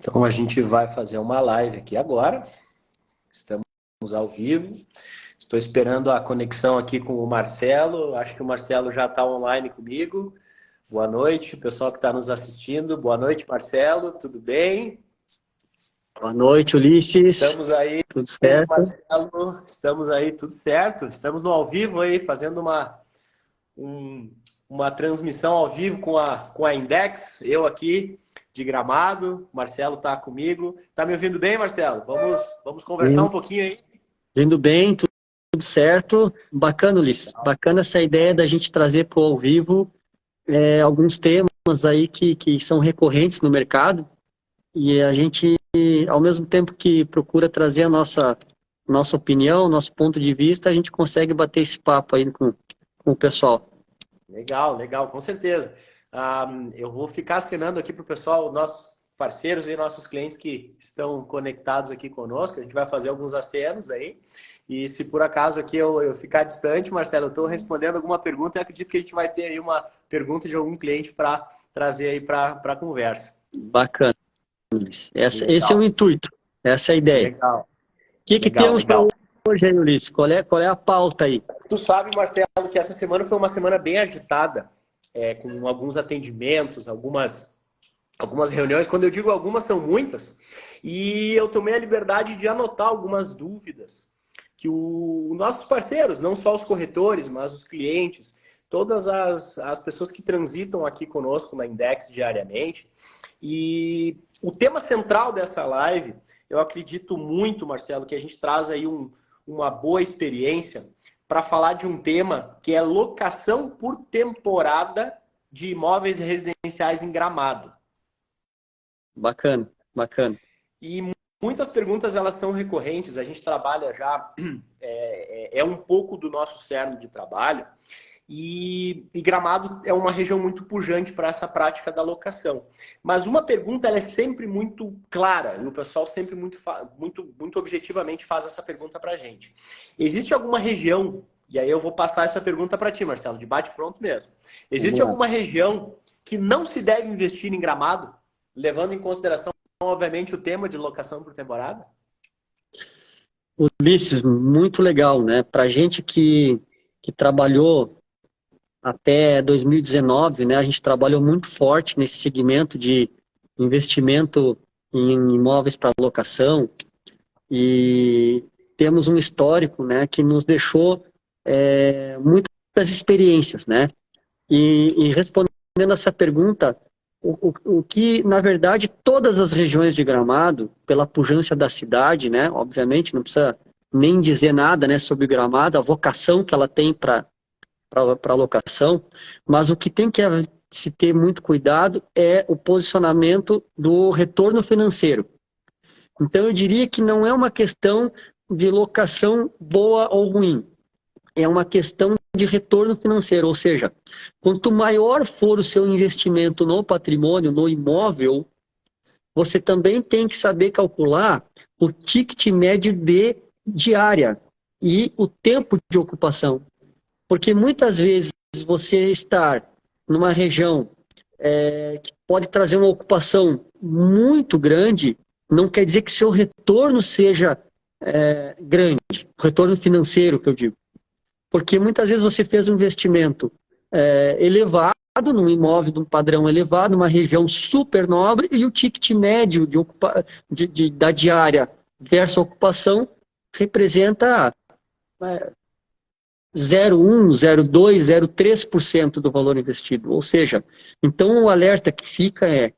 Então a gente vai fazer uma live aqui agora. Estamos ao vivo. Estou esperando a conexão aqui com o Marcelo. Acho que o Marcelo já está online comigo. Boa noite, pessoal que está nos assistindo. Boa noite, Marcelo. Tudo bem? Boa noite, Ulisses. Estamos aí, Tudo certo? Marcelo. Estamos aí, tudo certo? Estamos no ao vivo aí, fazendo uma transmissão ao vivo com a Index. Eu aqui de Gramado. Marcelo está comigo. Tá me ouvindo bem, Marcelo? Vamos conversar um Indo pouquinho aí. indo bem, tudo certo. Bacana, Ulisses. Bacana essa ideia da gente trazer para o ao vivo alguns temas aí que são recorrentes no mercado e a gente, ao mesmo tempo que procura trazer a nossa opinião, nosso ponto de vista, a gente consegue bater esse papo aí com o pessoal. Legal, legal, com certeza. Eu vou ficar acenando aqui para o pessoal, nossos parceiros e nossos clientes que estão conectados aqui conosco. A gente vai fazer alguns acenos aí. E se por acaso aqui eu ficar distante, Marcelo, eu estou respondendo alguma pergunta e acredito que a gente vai ter aí uma pergunta de algum cliente para trazer aí para a conversa. Bacana, Ulisses. Esse é o Legal, intuito, essa é a ideia. legal, O que legal, temos para legal. hoje aí, Ulisses? Qual é a pauta aí? Tu sabe, Marcelo, que essa semana foi uma semana bem agitada, com alguns atendimentos, algumas reuniões. Quando eu digo algumas, são muitas. E eu tomei a liberdade de anotar algumas dúvidas que os nossos parceiros, não só os corretores, mas os clientes, todas as pessoas que transitam aqui conosco na Index diariamente. E o tema central dessa live, eu acredito muito, Marcelo, que a gente traz aí uma boa experiência para falar de um tema que é locação por temporada de imóveis residenciais em Gramado. Bacana, bacana. E muitas perguntas elas são recorrentes, a gente trabalha já, é um pouco do nosso cerne de trabalho, e Gramado é uma região muito pujante para essa prática da locação. Mas uma pergunta ela é sempre muito clara, e o pessoal sempre muito objetivamente faz essa pergunta para a gente. Existe alguma região, e aí eu vou passar essa pergunta para ti, Marcelo, de bate-pronto mesmo. Vamos Existe lá. alguma região que não se deve investir em Gramado, levando em consideração obviamente, o tema de locação por temporada? Ulisses, muito legal, né? Para gente que trabalhou até 2019, né? A gente trabalhou muito forte nesse segmento de investimento em imóveis para locação e temos um histórico, né? Que nos deixou muitas experiências, né? E respondendo essa pergunta, o que, na verdade, todas as regiões de Gramado, pela pujança da cidade, né, obviamente, não precisa nem dizer nada, né, sobre Gramado, a vocação que ela tem para locação, mas o que tem que se ter muito cuidado é o posicionamento do retorno financeiro. Então, eu diria que não é uma questão de locação boa ou ruim, é uma questão de retorno financeiro, ou seja, quanto maior for o seu investimento no patrimônio, no imóvel, você também tem que saber calcular o ticket médio de diária e o tempo de ocupação. Porque muitas vezes você estar numa região que pode trazer uma ocupação muito grande, não quer dizer que seu retorno seja grande, o retorno financeiro que eu digo. Porque muitas vezes você fez um investimento elevado, num imóvel de um padrão elevado, numa região super nobre, e o ticket médio da diária versus a ocupação representa 0,1, 0,2, 0,3% do valor investido. Ou seja, então o alerta que fica é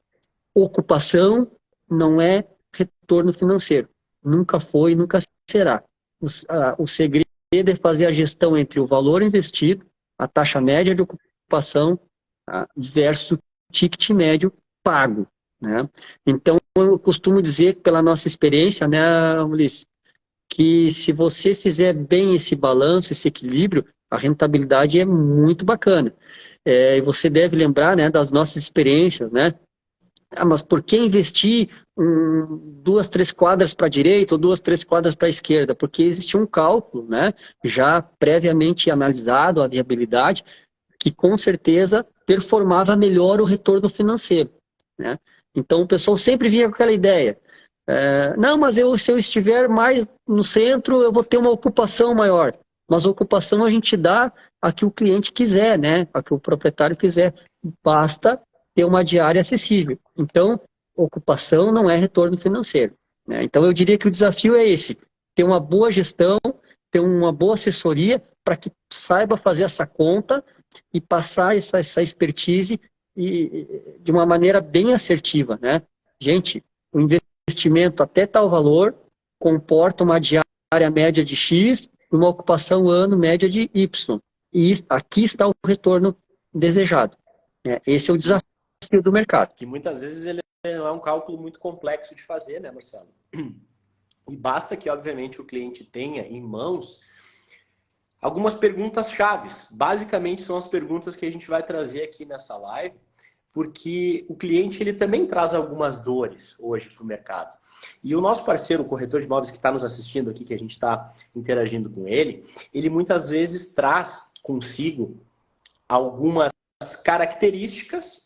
ocupação não é retorno financeiro. Nunca foi e nunca será. O segredo é fazer a gestão entre o valor investido, a taxa média de ocupação, versus o ticket médio pago, né? Então, eu costumo dizer, pela nossa experiência, né, Ulisses, que se você fizer bem esse balanço, esse equilíbrio, a rentabilidade é muito bacana. E você deve lembrar, né, das nossas experiências, né? Mas por que investir 2, 3 quadras para a direita ou 2, 3 quadras para a esquerda? Porque existia um cálculo, né, já previamente analisado, a viabilidade, que com certeza performava melhor o retorno financeiro, né? Então o pessoal sempre vinha com aquela ideia. Não, mas se eu estiver mais no centro, eu vou ter uma ocupação maior. Mas a ocupação a gente dá a que o cliente quiser, né? A que o proprietário quiser. Basta ter uma diária acessível. Então, ocupação não é retorno financeiro, né? Então, eu diria que o desafio é esse: ter uma boa gestão, ter uma boa assessoria para que saiba fazer essa conta e passar essa expertise de uma maneira bem assertiva, né? Gente, o investimento até tal valor comporta uma diária média de X e uma ocupação ano média de Y. E aqui está o retorno desejado, né? Esse é o desafio do mercado. Que muitas vezes ele não é um cálculo muito complexo de fazer, né, Marcelo? E basta que, obviamente, o cliente tenha em mãos algumas perguntas chaves. Basicamente, são as perguntas que a gente vai trazer aqui nessa live, porque o cliente ele também traz algumas dores hoje para o mercado. E o nosso parceiro, o corretor de imóveis que está nos assistindo aqui, que a gente está interagindo com ele muitas vezes traz consigo algumas características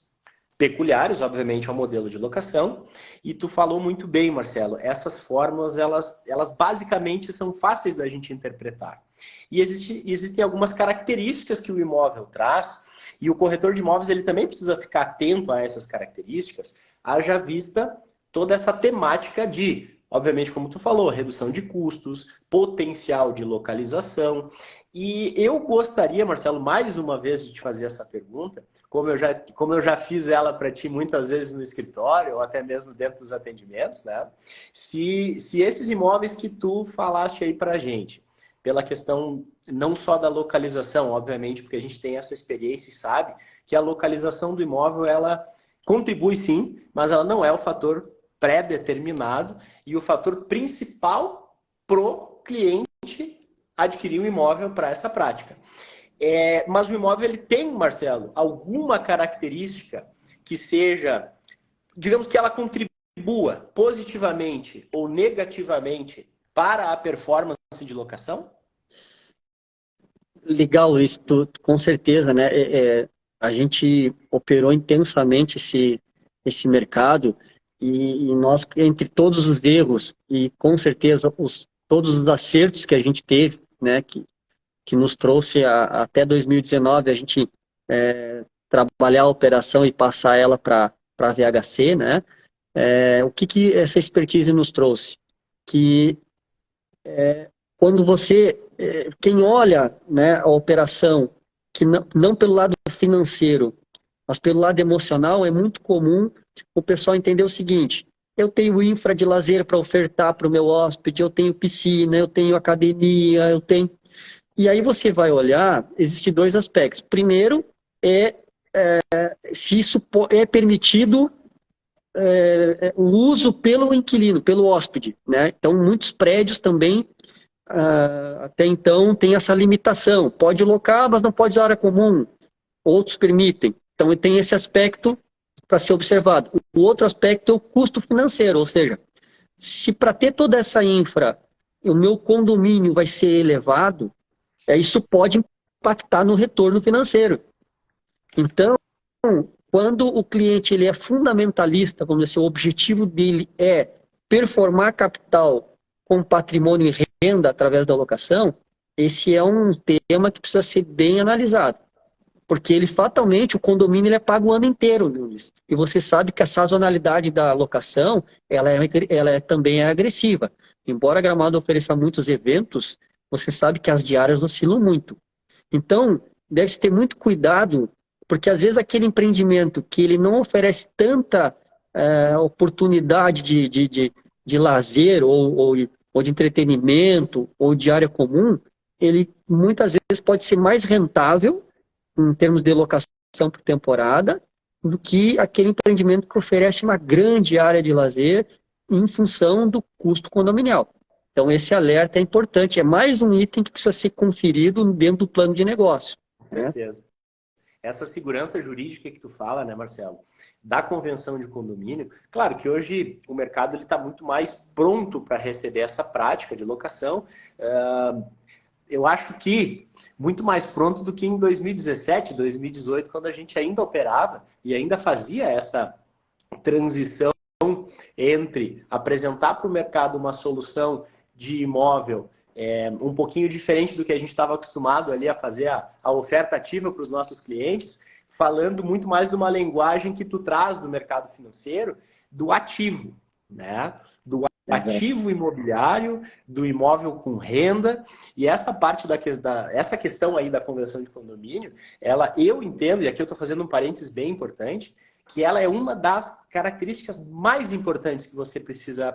peculiares, obviamente, ao modelo de locação. E tu falou muito bem, Marcelo, essas fórmulas, elas basicamente são fáceis da gente interpretar. E existem algumas características que o imóvel traz, e o corretor de imóveis ele também precisa ficar atento a essas características, haja vista toda essa temática de, obviamente, como tu falou, redução de custos, potencial de localização. E eu gostaria, Marcelo, mais uma vez de te fazer essa pergunta, como eu já fiz ela para ti muitas vezes no escritório, ou até mesmo dentro dos atendimentos, né? Se esses imóveis que tu falaste aí para a gente, pela questão não só da localização, obviamente, porque a gente tem essa experiência e sabe que a localização do imóvel, ela contribui sim, mas ela não é o fator pré-determinado e o fator principal pro cliente adquirir um imóvel para essa prática. Mas o imóvel ele tem, Marcelo, alguma característica que seja, digamos que ela contribua positivamente ou negativamente para a performance de locação? Legal isso, com certeza, né? A gente operou intensamente esse mercado e nós, entre todos os erros e com certeza todos os acertos que a gente teve, né? Que nos trouxe até 2019 a gente trabalhar a operação e passar ela para a VHC, né? O que essa expertise nos trouxe? Que quando quem olha, né, a operação, que não pelo lado financeiro, mas pelo lado emocional, é muito comum o pessoal entender o seguinte: eu tenho infra de lazer para ofertar para o meu hóspede, eu tenho piscina, eu tenho academia, eu tenho... E aí você vai olhar, existem dois aspectos. Primeiro, se isso é permitido o uso pelo inquilino, pelo hóspede, né? Então, muitos prédios também, até então, tem essa limitação. Pode locar, mas não pode usar área comum. Outros permitem. Então, tem esse aspecto para ser observado. O outro aspecto é o custo financeiro, ou seja, se para ter toda essa infra, o meu condomínio vai ser elevado, isso pode impactar no retorno financeiro. Então, quando o cliente ele é fundamentalista, vamos dizer assim, o objetivo dele é performar capital com patrimônio e renda através da locação, esse é um tema que precisa ser bem analisado. Porque ele fatalmente, o condomínio ele é pago o ano inteiro, Luiz. E você sabe que a sazonalidade da locação, ela também é agressiva. Embora a Gramado ofereça muitos eventos, você sabe que as diárias oscilam muito. Então, deve-se ter muito cuidado, porque às vezes aquele empreendimento que ele não oferece tanta oportunidade de lazer ou de entretenimento ou de área comum, ele muitas vezes pode ser mais rentável em termos de locação por temporada do que aquele empreendimento que oferece uma grande área de lazer em função do custo condominial. Então, esse alerta é importante, é mais um item que precisa ser conferido dentro do plano de negócio. Com certeza. Essa segurança jurídica que tu fala, né, Marcelo, da convenção de condomínio, claro que hoje o mercado está muito mais pronto para receber essa prática de locação. Eu acho que muito mais pronto do que em 2017, 2018, quando a gente ainda operava e ainda fazia transição entre apresentar para o mercado uma solução de imóvel um pouquinho diferente do que a gente estava acostumado ali a fazer a oferta ativa para os nossos clientes, falando muito mais de uma linguagem que tu traz do mercado financeiro, do ativo, né? Do ativo imobiliário, do imóvel com renda, e essa parte essa questão aí da conversão de condomínio, eu entendo, e aqui eu estou fazendo um parênteses bem importante, que ela é uma das características mais importantes que você precisa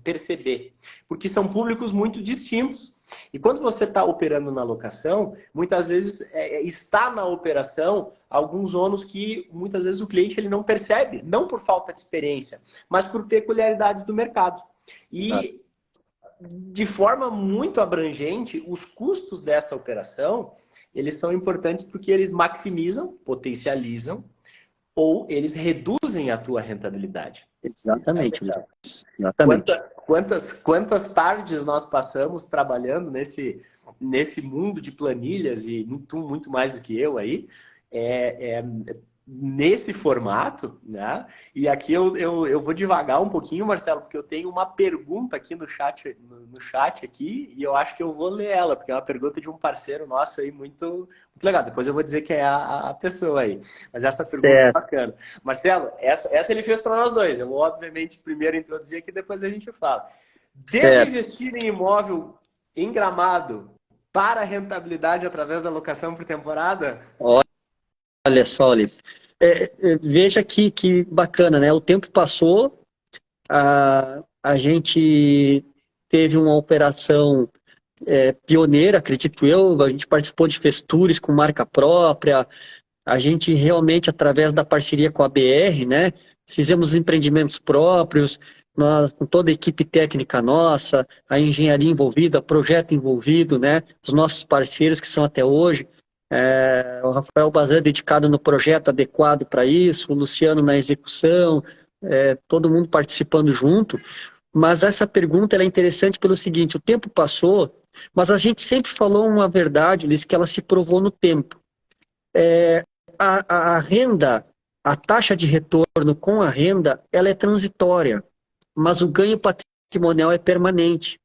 perceber, porque são públicos muito distintos. E quando você está operando na locação, muitas vezes está na operação alguns ônus que muitas vezes o cliente ele não percebe, não por falta de experiência, mas por peculiaridades do mercado. E de forma muito abrangente, os custos dessa operação, eles são importantes porque eles maximizam, potencializam, ou eles reduzem a tua rentabilidade. Exatamente, Luiz. Exatamente. Quantas tardes nós passamos trabalhando nesse mundo de planilhas, e muito mais do que eu aí, nesse formato, né? E aqui eu vou devagar um pouquinho, Marcelo, porque eu tenho uma pergunta aqui no chat aqui, e eu acho que eu vou ler ela, porque é uma pergunta de um parceiro nosso aí muito legal. Depois eu vou dizer que é a pessoa aí. Mas essa pergunta é bacana. Marcelo, essa ele fez para nós dois. Eu vou, obviamente, primeiro introduzir aqui, depois a gente fala. Devo investir em imóvel em Gramado para rentabilidade através da locação por temporada? Olha só, Liz. Veja que bacana, né? O tempo passou, a gente teve uma operação pioneira, acredito eu, a gente participou de festures com marca própria, a gente realmente, através da parceria com a BR, né, fizemos empreendimentos próprios, nós, com toda a equipe técnica nossa, a engenharia envolvida, projeto envolvido, né, os nossos parceiros que são até hoje, o Rafael Bazan dedicado no projeto adequado para isso, o Luciano na execução, todo mundo participando junto. Mas essa pergunta ela é interessante pelo seguinte: o tempo passou, mas a gente sempre falou uma verdade, Liz, que ela se provou no tempo. A renda, a taxa de retorno com a renda, ela é transitória, mas o ganho patrimonial é permanente.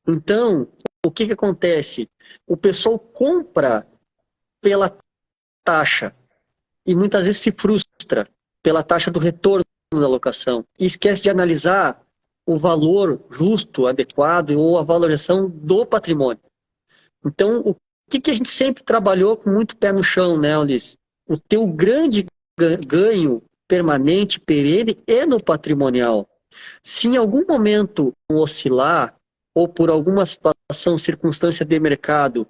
Então, o que acontece? O pessoal compra pela taxa e muitas vezes se frustra pela taxa do retorno da locação e esquece de analisar o valor justo, adequado ou a valorização do patrimônio. Então, o que a gente sempre trabalhou com muito pé no chão, né, Ulisses? O teu grande ganho permanente, perene, é no patrimonial. Se em algum momento oscilar ou por alguma situação, circunstância de mercado,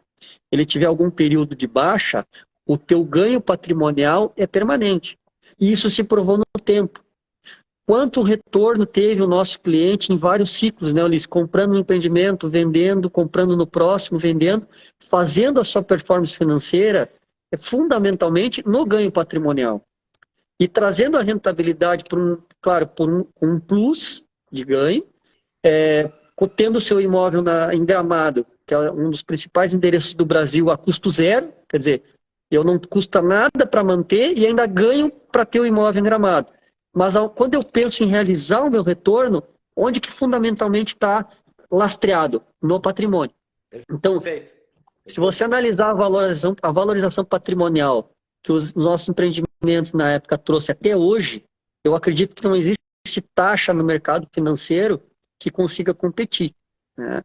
ele tiver algum período de baixa, o teu ganho patrimonial é permanente. E isso se provou no tempo. Quanto retorno teve o nosso cliente em vários ciclos, né, Ulisses? Comprando um empreendimento, vendendo, comprando no próximo, vendendo, fazendo a sua performance financeira fundamentalmente no ganho patrimonial. E trazendo a rentabilidade, por um plus de ganho, tendo o seu imóvel em Gramado, que é um dos principais endereços do Brasil, a custo zero, quer dizer, eu não custa nada para manter e ainda ganho para ter o imóvel em Gramado. Mas quando eu penso em realizar o meu retorno, onde que fundamentalmente está lastreado? No patrimônio. Então, se você analisar a valorização patrimonial que os nossos empreendimentos na época trouxe até hoje, eu acredito que não existe taxa no mercado financeiro que consiga competir, né?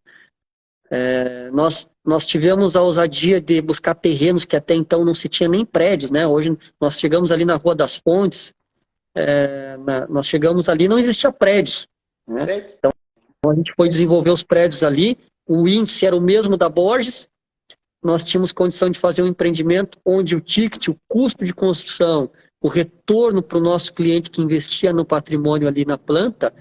Nós tivemos a ousadia de buscar terrenos que até então não se tinha nem prédios, né? Hoje nós chegamos ali na Rua das Fontes, nós chegamos ali, não existia prédios, né? Então a gente foi desenvolver os prédios ali, o índice era o mesmo da Borges, nós tínhamos condição de fazer um empreendimento onde o ticket, o custo de construção, o retorno para o nosso cliente que investia no patrimônio ali na planta,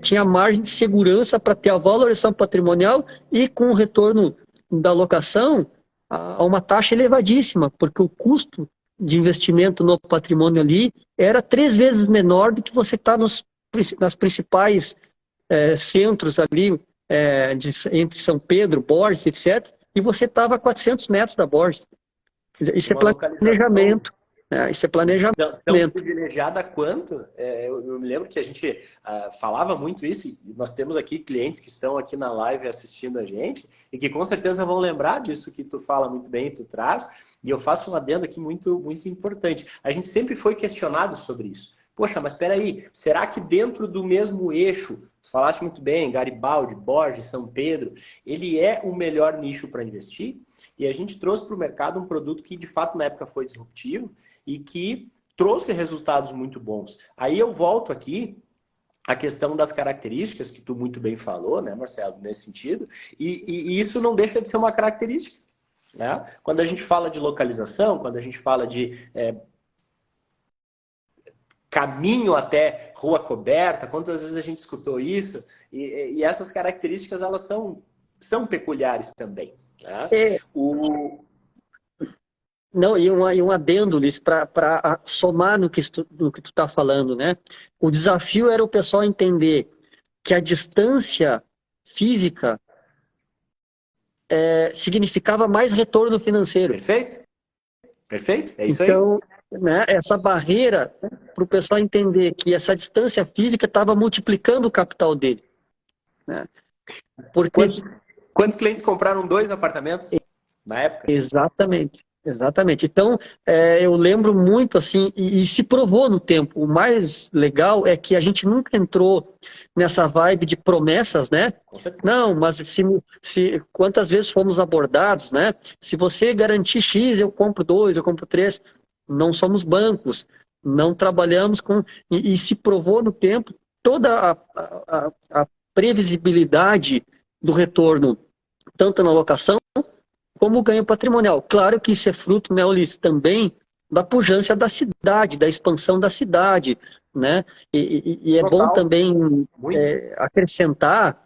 tinha margem de segurança para ter a valorização patrimonial e com o retorno da locação a uma taxa elevadíssima, porque o custo de investimento no patrimônio ali era 3 vezes menor do que você está nas principais centros ali, entre São Pedro, Borges, etc., e você estava a 400 metros da Borges. Isso é planejamento. né? Isso é planejamento. Tão privilegiada quanto, eu me lembro que a gente falava muito isso, e nós temos aqui clientes que estão aqui na live assistindo a gente, e que com certeza vão lembrar disso que tu fala muito bem, tu traz, e eu faço um adendo aqui muito, muito importante. A gente sempre foi questionado sobre isso. Poxa, mas espera aí, será que dentro do mesmo eixo, tu falaste muito bem, Garibaldi, Borges, São Pedro, ele é o melhor nicho para investir? E a gente trouxe para o mercado um produto que de fato na época foi disruptivo e que trouxe resultados muito bons. Aí eu volto aqui a questão das características que tu muito bem falou, né, Marcelo, nesse sentido, e isso não deixa de ser uma característica, né? Quando a gente fala de localização, quando a gente fala de caminho até rua coberta, quantas vezes a gente escutou isso? E essas características, elas são peculiares também. Né? Não, e um adendo, Liz, para somar no que tu está falando, né? O desafio era o pessoal entender que a distância física significava mais retorno financeiro. Perfeito? Perfeito? É isso então, aí. Né, essa barreira, para o pessoal entender que essa distância física estava multiplicando o capital dele. Né? Porque... Quantos clientes compraram 2 apartamentos na época? Exatamente. Exatamente. Então, eu lembro muito assim, e se provou no tempo. O mais legal é que a gente nunca entrou nessa vibe de promessas, né? Não, mas quantas vezes fomos abordados, né? Se você garantir X, eu compro 2, eu compro 3. Não somos bancos, não trabalhamos com... E se provou no tempo toda a previsibilidade do retorno, tanto na locação como ganho patrimonial. Claro que isso é fruto, né, Ulisses, também da pujança da cidade, da expansão da cidade, né? E é bom também acrescentar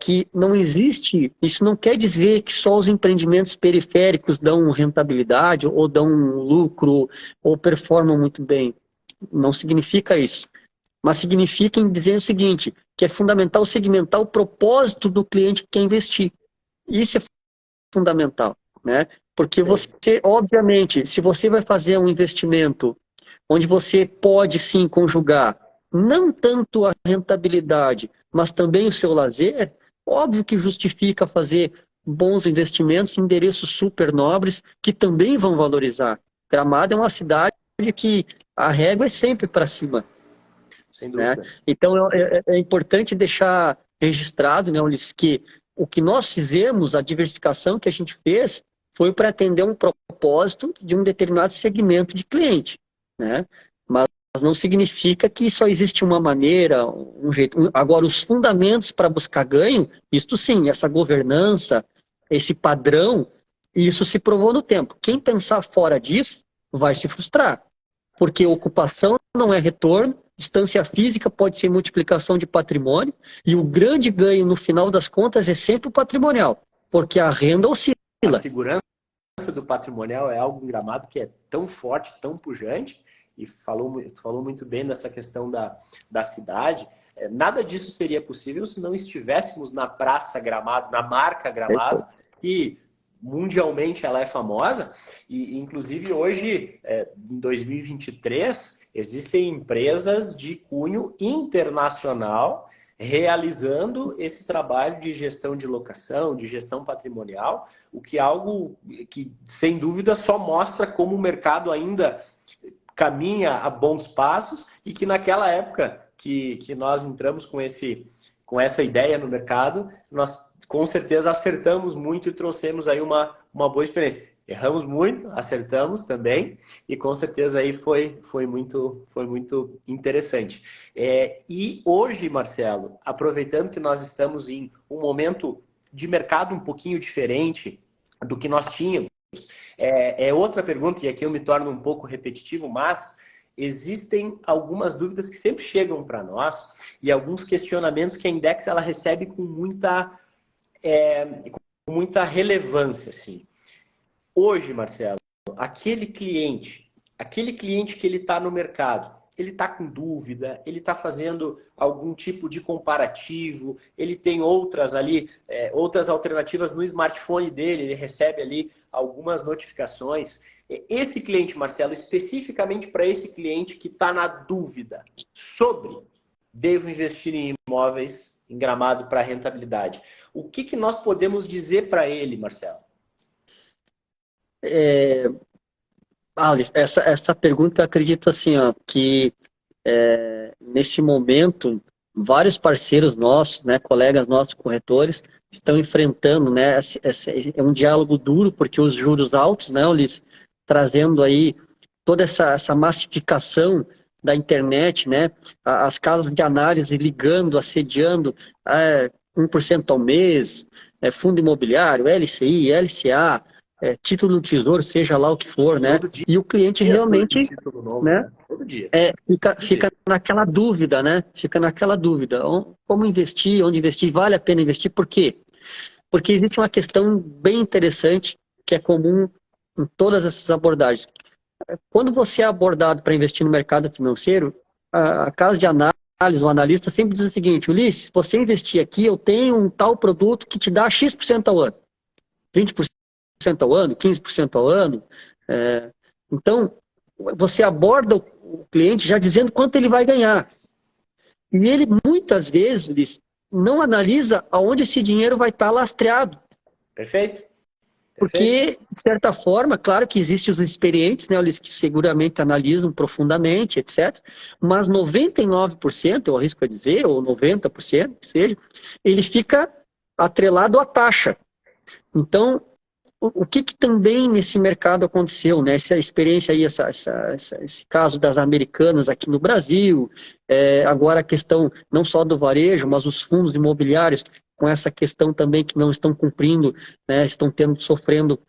que não existe, isso não quer dizer que só os empreendimentos periféricos dão rentabilidade ou dão lucro ou performam muito bem. Não significa isso. Mas significa em dizer o seguinte, que é fundamental segmentar o propósito do cliente que quer investir. Isso é fundamental, né? Porque você, obviamente, se você vai fazer um investimento onde você pode sim conjugar não tanto a rentabilidade, mas também o seu lazer, óbvio que justifica fazer bons investimentos em endereços super nobres que também vão valorizar. Gramado é uma cidade que a régua é sempre para cima. Sem dúvida. Né? Então é importante deixar registrado, né, Ulisses, que o que nós fizemos, a diversificação que a gente fez, foi para atender um propósito de um determinado segmento de cliente. Né? Mas não significa que só existe uma maneira, um jeito. Agora, os fundamentos para buscar ganho, isto sim, essa governança, esse padrão, isso se provou no tempo. Quem pensar fora disso vai se frustrar. Porque ocupação não é retorno, distância física pode ser multiplicação de patrimônio, e o grande ganho no final das contas é sempre o patrimonial, porque a renda oscila. A segurança do patrimonial é algo em Gramado que é tão forte, tão pujante, e falou muito bem nessa questão da cidade. Nada disso seria possível se não estivéssemos na Praça Gramado, na marca Gramado, e mundialmente ela é famosa, e inclusive hoje, em 2023, existem empresas de cunho internacional realizando esse trabalho de gestão de locação, de gestão patrimonial, o que é algo que, sem dúvida, só mostra como o mercado ainda caminha a bons passos e que naquela época que nós entramos com essa ideia no mercado, nós com certeza acertamos muito e trouxemos aí uma boa experiência. Erramos muito, acertamos também, e com certeza aí foi muito interessante. E hoje, Marcelo, aproveitando que nós estamos em um momento de mercado um pouquinho diferente do que nós tínhamos, outra pergunta, e aqui eu me torno um pouco repetitivo, mas existem algumas dúvidas que sempre chegam para nós e alguns questionamentos que a Index ela recebe com muita relevância, assim. Hoje, Marcelo, aquele cliente que ele está no mercado, ele está com dúvida, ele está fazendo algum tipo de comparativo, ele tem outras ali, outras alternativas no smartphone dele, ele recebe ali algumas notificações. Esse cliente, Marcelo, especificamente para esse cliente que está na dúvida sobre devo investir em imóveis em Gramado para rentabilidade, o que nós podemos dizer para ele, Marcelo? Alice, essa pergunta eu acredito assim, ó, que nesse momento vários parceiros nossos, né, colegas nossos corretores, estão enfrentando, né, é um diálogo duro, porque os juros altos, né, Ulisses, trazendo aí toda essa massificação da internet, né, as casas de análise ligando, assediando 1% ao mês, fundo imobiliário, LCI, LCA, título do tesouro, seja lá o que for, né, e o cliente realmente, novo, né, todo dia. Fica naquela dúvida, né? Fica naquela dúvida. Como investir, onde investir, vale a pena investir? Por quê? Porque existe uma questão bem interessante que é comum em todas essas abordagens. Quando você é abordado para investir no mercado financeiro, a casa de análise, o analista sempre diz o seguinte: Ulisses, se você investir aqui, eu tenho um tal produto que te dá X% ao ano, 20% ao ano, 15% ao ano. Então, você aborda o cliente já dizendo quanto ele vai ganhar. E ele, muitas vezes, não analisa aonde esse dinheiro vai estar lastreado. Perfeito. Porque, de certa forma, claro que existem os experientes, né, eles que seguramente analisam profundamente, etc. Mas 99%, eu arrisco a dizer, ou 90%, que seja, ele fica atrelado à taxa. Então, o que também nesse mercado aconteceu, né? Essa experiência aí, esse caso das americanas aqui no Brasil, agora a questão não só do varejo, mas os fundos imobiliários, com essa questão também que não estão cumprindo, né? Estão sofrendo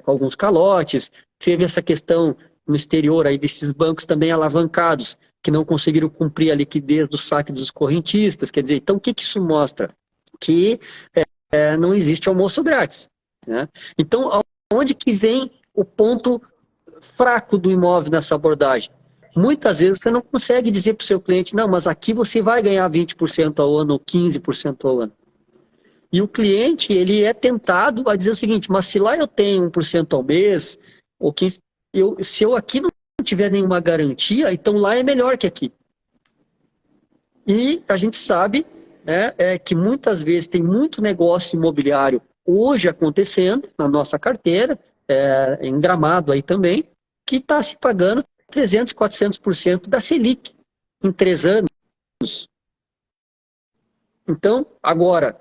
com alguns calotes. Teve essa questão no exterior aí desses bancos também alavancados, que não conseguiram cumprir a liquidez do saque dos correntistas. Quer dizer, então o que isso mostra? Que não existe almoço grátis. Né? Então, onde que vem o ponto fraco do imóvel nessa abordagem? Muitas vezes você não consegue dizer para o seu cliente, não, mas aqui você vai ganhar 20% ao ano ou 15% ao ano. E o cliente, ele é tentado a dizer o seguinte, mas se lá eu tenho 1% ao mês, ou 15%, se eu aqui não tiver nenhuma garantia, então lá é melhor que aqui. E a gente sabe, né, que muitas vezes tem muito negócio imobiliário hoje acontecendo na nossa carteira, em Gramado aí também, que está se pagando 300%, 400% da Selic em 3 anos. Então, agora,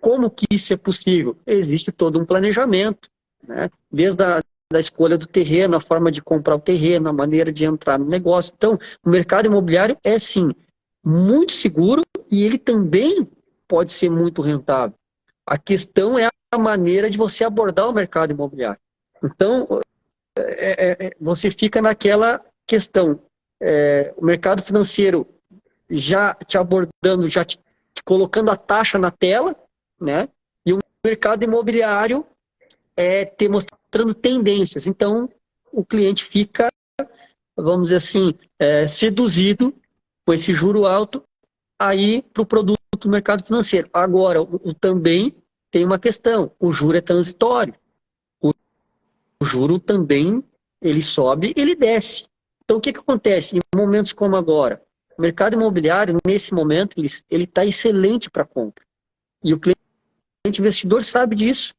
como que isso é possível? Existe todo um planejamento, né? Desde da escolha do terreno, a forma de comprar o terreno, a maneira de entrar no negócio. Então, o mercado imobiliário é, sim, muito seguro e ele também pode ser muito rentável. A questão é a maneira de você abordar o mercado imobiliário. Então, você fica naquela questão. O mercado financeiro já te abordando, já te colocando a taxa na tela, né? E o mercado imobiliário mostrando tendências. Então, o cliente fica, vamos dizer assim, seduzido com esse juro alto aí para o produto do mercado financeiro. Agora, também tem uma questão, o juro é transitório. O juro também, ele sobe, ele desce. Então, o que acontece em momentos como agora? O mercado imobiliário, nesse momento, ele está excelente para compra. E o cliente investidor sabe disso.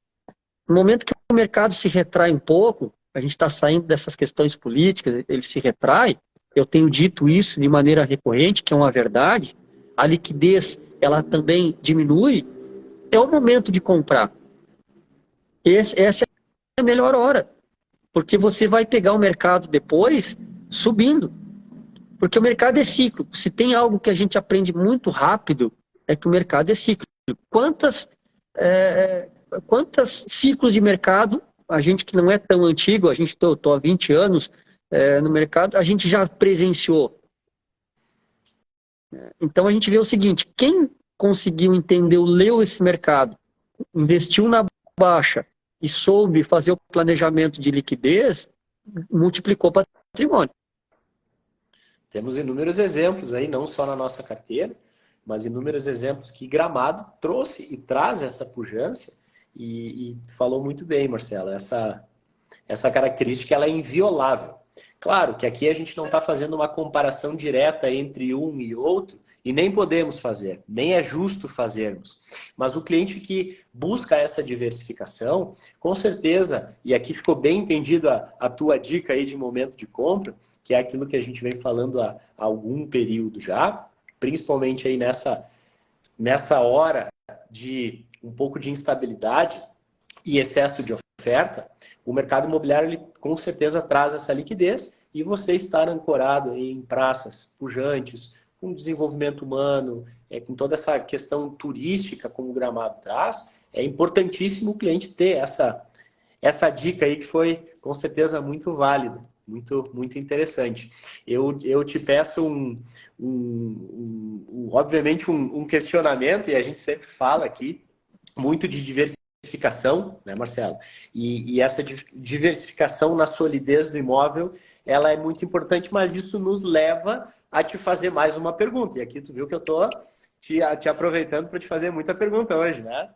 No momento que o mercado se retrai um pouco, a gente está saindo dessas questões políticas, ele se retrai, eu tenho dito isso de maneira recorrente, que é uma verdade, a liquidez ela também diminui, é o momento de comprar. Essa é a melhor hora, porque você vai pegar o mercado depois subindo, porque o mercado é cíclico. Se tem algo que a gente aprende muito rápido, é que o mercado é cíclico. Quantos ciclos de mercado, a gente que não é tão antigo, a gente estou há 20 anos no mercado, a gente já presenciou. Então a gente vê o seguinte, quem conseguiu entender, leu esse mercado, investiu na baixa e soube fazer o planejamento de liquidez, multiplicou o patrimônio. Temos inúmeros exemplos aí, não só na nossa carteira, mas inúmeros exemplos que Gramado trouxe e traz essa pujança. E falou muito bem, Marcelo, essa característica ela é inviolável. Claro que aqui a gente não está fazendo uma comparação direta entre um e outro, e nem podemos fazer, nem é justo fazermos. Mas o cliente que busca essa diversificação, com certeza, e aqui ficou bem entendido a tua dica aí de momento de compra, que é aquilo que a gente vem falando há algum período já, principalmente aí nessa hora de um pouco de instabilidade e excesso de oferta, o mercado imobiliário ele, com certeza traz essa liquidez e você estar ancorado em praças pujantes, com desenvolvimento humano, com toda essa questão turística como o Gramado traz, é importantíssimo o cliente ter essa dica aí que foi com certeza muito válida, muito interessante. Eu te peço obviamente um questionamento, e a gente sempre fala aqui muito de diversificação, né, Marcelo? E essa diversificação na solidez do imóvel, ela é muito importante, mas isso nos leva a te fazer mais uma pergunta. E aqui tu viu que eu estou te aproveitando para te fazer muita pergunta hoje, né?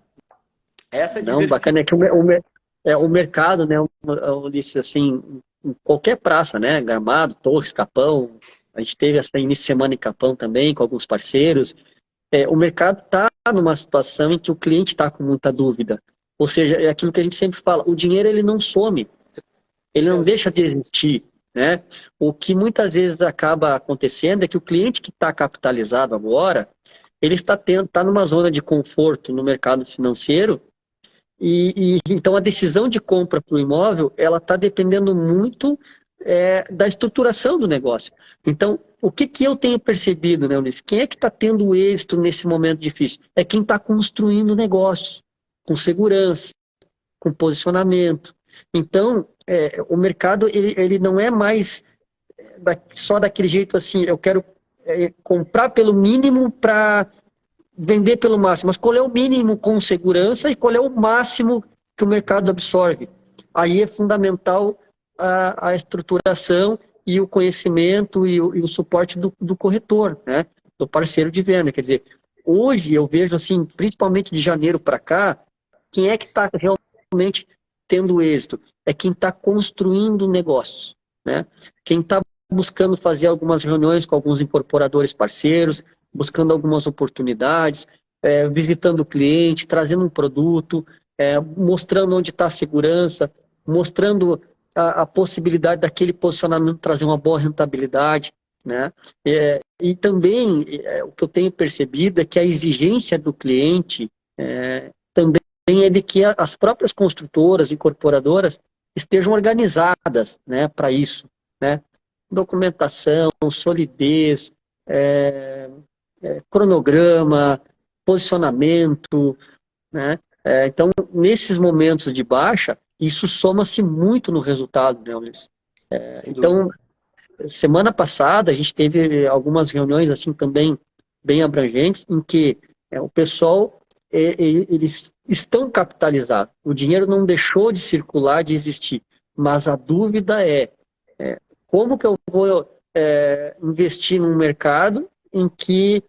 Essa Não, bacana é que o mercado, né, Ulisses, assim, em qualquer praça, né, Gramado, Torres, Capão, a gente teve essa início de semana em Capão também, com alguns parceiros, o mercado está numa situação em que o cliente está com muita dúvida. Ou seja, é aquilo que a gente sempre fala, o dinheiro ele não some, ele não deixa de existir, né? O que muitas vezes acaba acontecendo é que o cliente que está capitalizado agora, ele está numa zona de conforto no mercado financeiro e então a decisão de compra para o imóvel, ela está dependendo muito da estruturação do negócio. Então, o que eu tenho percebido, né, Ulisses? Quem é que está tendo êxito nesse momento difícil? É quem está construindo negócios, com segurança, com posicionamento. Então, o mercado ele não é mais só daquele jeito assim, eu quero comprar pelo mínimo para vender pelo máximo, mas qual é o mínimo com segurança e qual é o máximo que o mercado absorve. Aí é fundamental a estruturação e o conhecimento e o suporte do corretor, né? Do parceiro de venda. Quer dizer, hoje eu vejo, assim, principalmente de janeiro para cá, quem é que está realmente tendo êxito? É quem está construindo negócios, né? Quem está buscando fazer algumas reuniões com alguns incorporadores parceiros, buscando algumas oportunidades, visitando o cliente, trazendo um produto, mostrando onde está a segurança, mostrando a possibilidade daquele posicionamento trazer uma boa rentabilidade, né? E também o que eu tenho percebido é que a exigência do cliente também é de que as próprias construtoras, incorporadoras estejam organizadas, né, para isso, né? Documentação, solidez, cronograma, posicionamento, né? Então, nesses momentos de baixa, isso soma-se muito no resultado, né, Ulisses? Então, semana passada, a gente teve algumas reuniões assim também bem abrangentes, em que o pessoal, eles estão capitalizados. O dinheiro não deixou de circular, de existir, mas a dúvida como que eu vou investir num mercado em que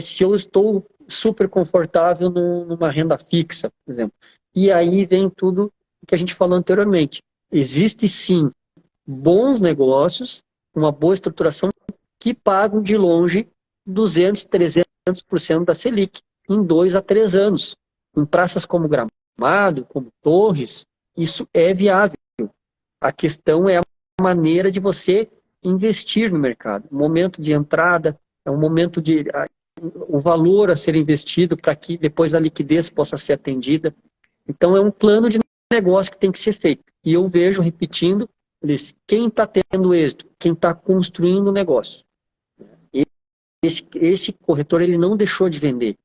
se eu estou super confortável numa renda fixa, por exemplo. E aí vem tudo que a gente falou anteriormente. Existe sim bons negócios, uma boa estruturação, que pagam de longe 200, 300% da Selic em 2 a 3 anos. Em praças como Gramado, como Torres, isso é viável. A questão é a maneira de você investir no mercado. O momento de entrada, é um momento de o valor a ser investido para que depois a liquidez possa ser atendida. Então, é um plano de negócio que tem que ser feito. E eu vejo, repetindo, quem está tendo êxito, quem está construindo o negócio. Esse corretor ele não deixou de vender.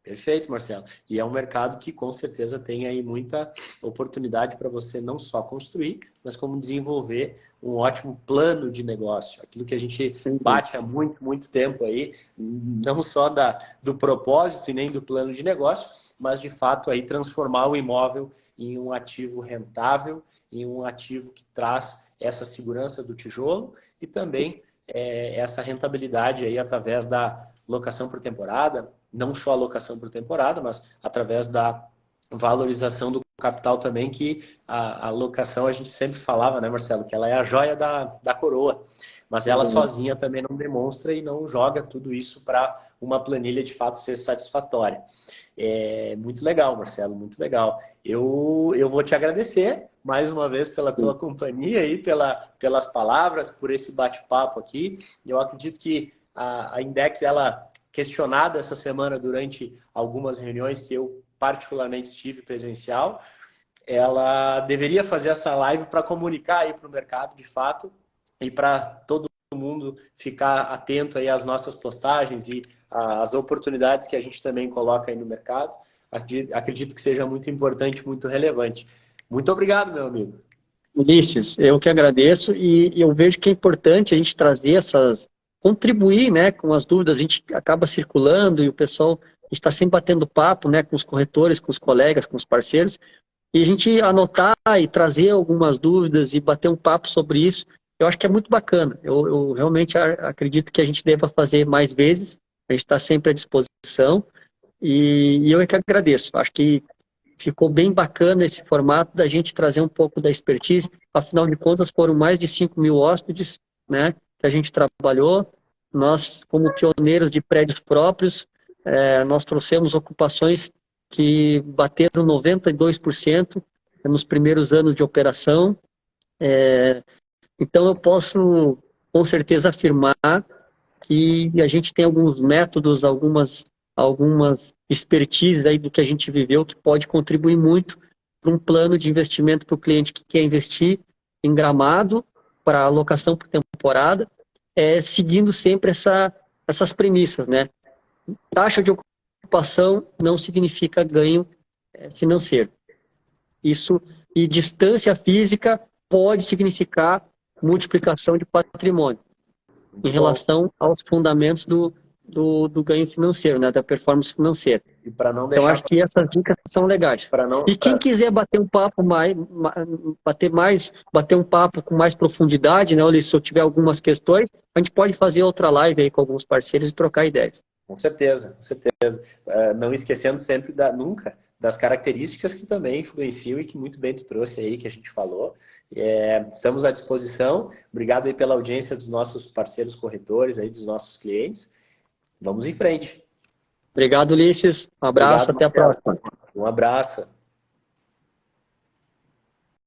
Perfeito, Marcelo. E é um mercado que com certeza tem aí muita oportunidade para você não só construir, mas como desenvolver um ótimo plano de negócio. Aquilo que a gente bate há muito tempo aí, não só do propósito e nem do plano de negócio, mas de fato aí transformar o imóvel em um ativo rentável, em um ativo que traz essa segurança do tijolo e também essa rentabilidade aí através da locação por temporada, não só a locação por temporada, mas através da valorização do capital também, que a locação a gente sempre falava, né, Marcelo, que ela é a joia da coroa, mas ela sozinha também não demonstra e não joga tudo isso para uma planilha de fato ser satisfatória. Muito legal, Marcelo, muito legal. Eu vou te agradecer mais uma vez pela tua companhia e pelas palavras, por esse bate-papo aqui. Eu acredito que a Index, ela questionada essa semana durante algumas reuniões que eu particularmente estive presencial, ela deveria fazer essa live para comunicar aí para o mercado de fato e para todo mundo ficar atento aí às nossas postagens e às oportunidades que a gente também coloca aí no mercado. Acredito que seja muito importante, muito relevante. Muito obrigado, meu amigo. Ulisses, eu que agradeço e eu vejo que é importante a gente trazer contribuir, né, com as dúvidas. A gente acaba circulando e o pessoal está sempre batendo papo, né, com os corretores, com os colegas, com os parceiros, e a gente anotar e trazer algumas dúvidas e bater um papo sobre isso, eu acho que é muito bacana. Eu realmente acredito que a gente deva fazer mais vezes, a gente está sempre à disposição, e eu é que agradeço. Acho que ficou bem bacana esse formato da gente trazer um pouco da expertise. Afinal de contas, foram mais de 5 mil hóspedes, né, que a gente trabalhou. Nós, como pioneiros de prédios próprios, nós trouxemos ocupações que bateram 92% nos primeiros anos de operação. Então, eu posso, com certeza, afirmar que a gente tem alguns métodos, algumas expertises aí do que a gente viveu que pode contribuir muito para um plano de investimento para o cliente que quer investir em gramado para alocação por temporada, seguindo sempre essas premissas, né? Taxa de ocupação não significa ganho financeiro. Isso, e distância física pode significar multiplicação de patrimônio em relação aos fundamentos do ganho financeiro, né, da performance financeira. E para não deixar... Então, acho que essas dicas são legais. E quem quiser bater um papo bater um papo com mais profundidade, né, Ulisses, se eu tiver algumas questões, a gente pode fazer outra live aí com alguns parceiros e trocar ideias. Com certeza, com certeza. Não esquecendo sempre nunca das características que também influenciam e que muito bem tu trouxe aí, que a gente falou. Estamos à disposição. Obrigado aí pela audiência dos nossos parceiros corretores, aí, dos nossos clientes. Vamos em frente. Obrigado, Ulisses. Um abraço, até a próxima. Um abraço.